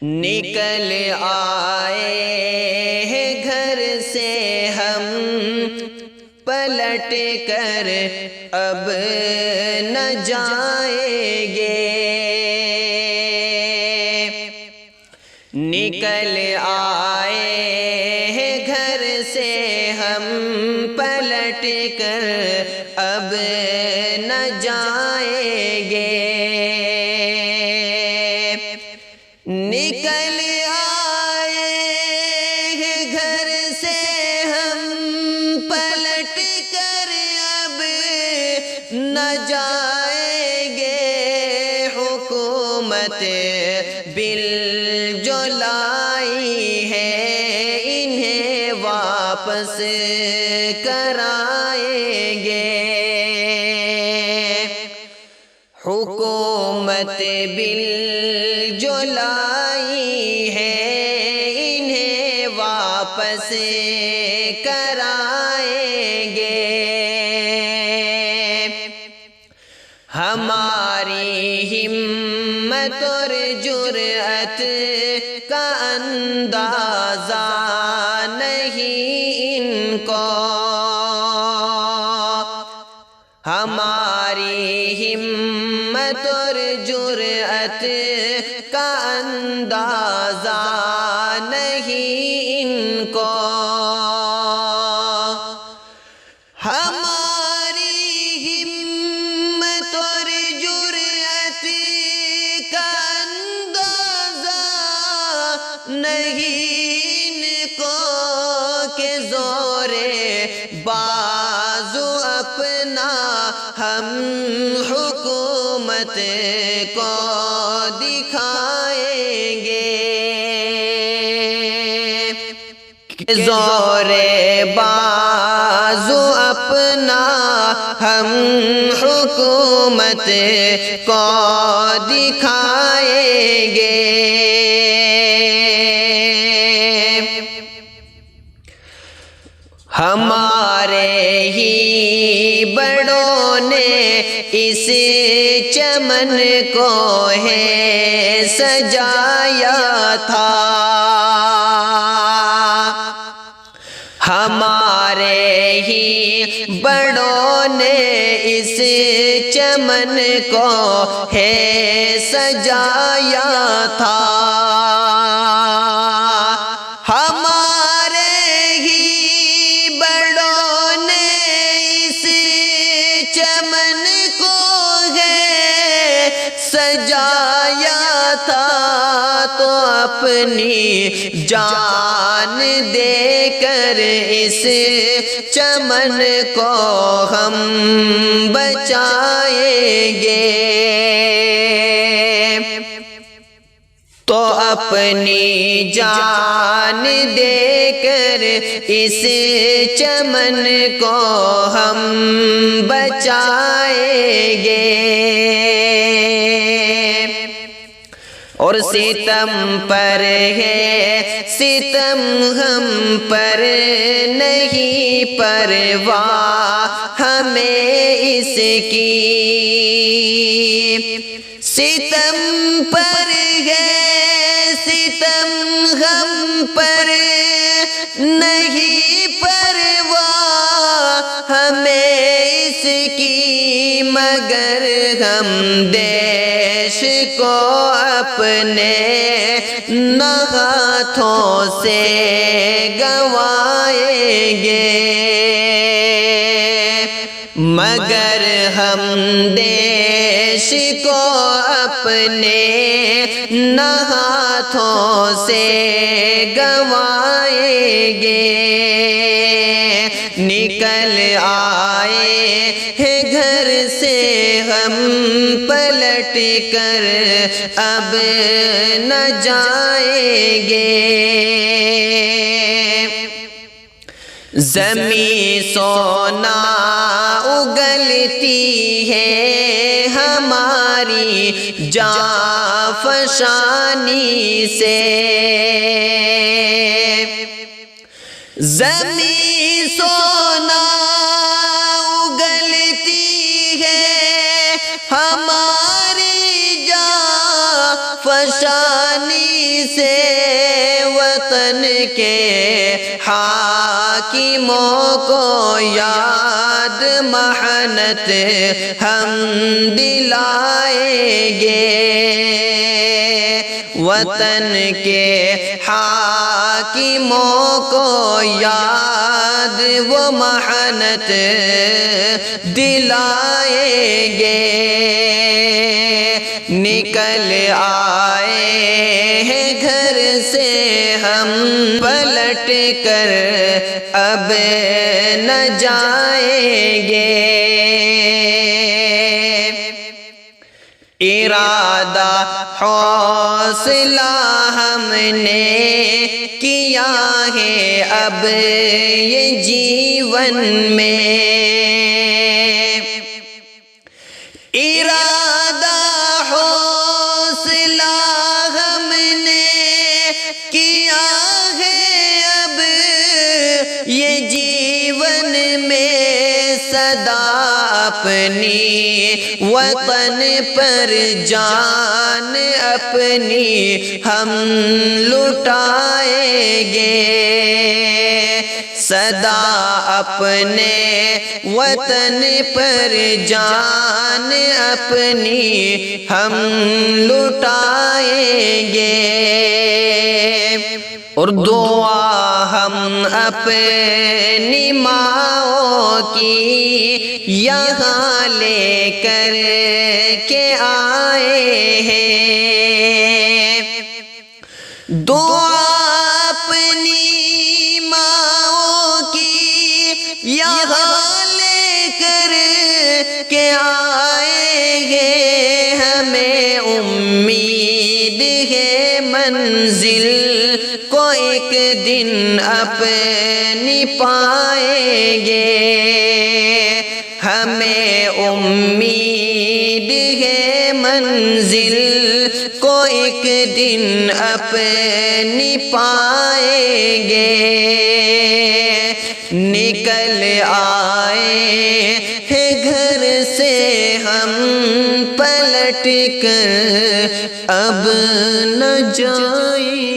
نکل آئے ہیں گھر سے ہم پلٹ کر اب نہ جائیں گے، نکل آئے ہیں گھر سے ہم پلٹ کر اب نہ جائیں گے، نکل آئے ہیں گھر سے ہم پلٹ کر اب نہ جائیں گے، حکومت بل جو لائی ہے انہیں واپس کرائیں گے، حکومت بل جو لائی ہے انہیں واپس کرائیں گے، ہماری ہمت اور جرأت کا اندازہ نہیں ان کو، ہماری ہمت اور جرأت کا اندازہ نہیں ان کو، ہماری ہمت اور جرأت کا اندازہ نہیں ان کو کہ زور بازو اپنا ہم حکومت کو دکھائیں گے، کہ زور بازو اپنا ہم حکومت کو دکھائیں گے، ہمارے ہی بڑوں نے اس چمن کو ہے سجایا تھا، ہمارے ہی بڑوں نے اس چمن کو ہے سجایا تھا، ہمارے ہی بڑوں نے اس چمن کو ہے سجایا تھا، تو اپنی جان دے کر اس چمن کو ہم بچائیں گے، تو اپنی جان دے کر اس چمن کو ہم بچائیں گے، اور ستم پر ہے ستم ہم پر نہیں پرواہ ہمیں اس کی، ستم پر ہے ستم ہم پر نہیں پرواہ ہمیں اس کی، مگر ہم دیش کو اپنے ہاتھوں سے گنوائیں گے، مگر ہم دیش کو اپنے ہاتھوں سے گنوائیں گے، نکل آئے ہیں گھر سے ہم پلٹ کر اب نہ جائیں گے، زمین سونا اگلتی ہے ہماری جاں فشانی سے، زمین سونا اگلتی ہے ہماری جاں فشانی سے، وطن کے حاکموں کو یاد محنت ہم دلائیں گے، وطن کے حاکموں کو یاد وہ محنت دلائیں گے۔ نکل آئے ہیں گھر سے ہم پلٹ کر اب نہ جائیں گے، ارادہ حوصلہ ہم نے کیا ہے اب یہ جیون میں، ارادہ حوصلہ ہم نے کیا ہے اب یہ جیون میں، صدا اپنی وطن پر جان اپنی ہم لٹائیں گے، صدا اپنے وطن پر جان اپنی ہم لٹائیں گے، اور دعا ہم اپنی ماؤں کی یہاں لے کر کے آئے ہیں، دعا اپنی ماؤں کی یہاں لے کر کے آئے ہیں، ہمیں امید ہے منزل کو ایک دن اپنی پائیں گے، ہمیں امید ہے منزل کو ایک دن اپنی پائیں گے، نکل آئے ہیں گھر سے ہم پلٹ کر اب نہ جائیں